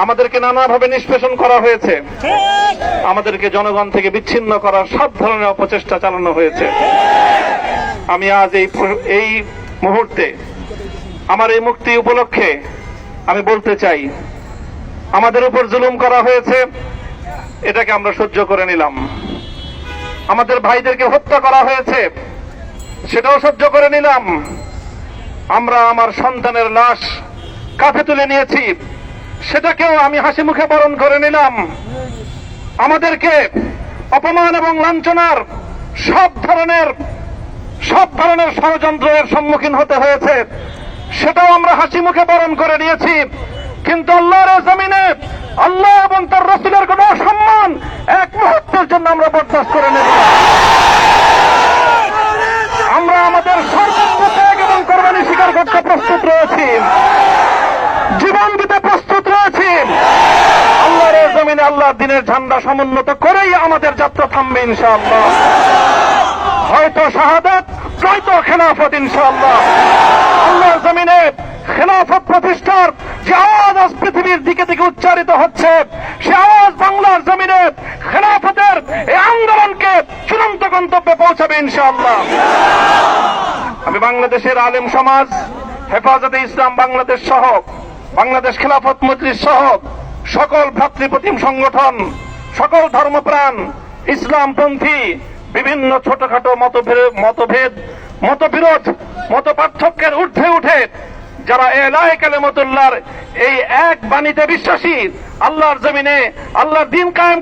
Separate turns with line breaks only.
আমাদেরকে নানাভাবে নিষ্পেষণ করা হয়েছে, আমাদেরকে জনগণ থেকে বিচ্ছিন্ন করার সব ধরনের অপচেষ্টা চালানো হয়েছে। আমি আজ এই মুহূর্তে আমার এই মুক্তি উপলক্ষে আমি বলতে চাই, আমাদের উপর জুলুম করা হয়েছে, এটাকে আমরা সহ্য করে নিলাম। আমাদের ভাইদেরকে হত্যা করা হয়েছে, সেটাও সহ্য করে নিলাম। আমরা আমার সন্তানের লাশ কাঁধে তুলে নিয়েছি, সেটাকেও আমি হাসি মুখে বরণ করে নিলাম। আমাদেরকে অপমান এবং লাঞ্ছনার সব ধরনের ষড়যন্ত্রের সম্মুখীন হতে হয়েছে, সেটাও আমরা হাসি মুখে বরণ করে নিয়েছি। কিন্তু আল্লাহর জমিনে আল্লাহ এবং তার রাসূলের কোন সম্মান এক মুহূর্তের জন্য আমরা বরদাস্ত করে নেব। আমরা আমাদের সর্বোচ্চ ত্যাগ এবং কোরবানি স্বীকার করতে প্রস্তুত রয়েছি, জীবন দিতে প্রস্তুত রয়েছি। আল্লাহর জমিনে আল্লাহর দ্বীনের ঝান্ডা সমুন্নত করেই আমাদের যাত্রা থামবে ইনশাআল্লাহ। হয়তো শাহাদাত, নয়তো খেলাফত ইনশাআল্লাহ। আল্লাহর জমিনে খেলাফত প্রতিষ্ঠার যে আওয়াজ আজ পৃথিবীর দিকে দিকে উচ্চারিত হচ্ছে, সে আওয়াজ বাংলার জমিনে খেলাফতের এই আন্দোলনকে চূড়ান্ত গন্তব্যে পৌঁছাবে ইনশাআল্লাহ। আমি বাংলাদেশের আলেম সমাজ, হেফাজতে ইসলাম বাংলাদেশ সহ বাংলাদেশ খেলাফত মজলিস সহ সকল ভ্রাতৃপ্রতিম সংগঠন, সকল ধর্মপ্রাণ, ইসলামপন্থী বিভিন্ন ছোটখাটো মতভেদ, মতবিরোধ, মত পার্থক্যের ঊর্ধ্বে উঠে যারা এলাহে কালেমাতুল্লাহর এই এক বাণীতে বিশ্বাসী, আল্লাহর জমিনে আল্লাহর দ্বীন কায়েম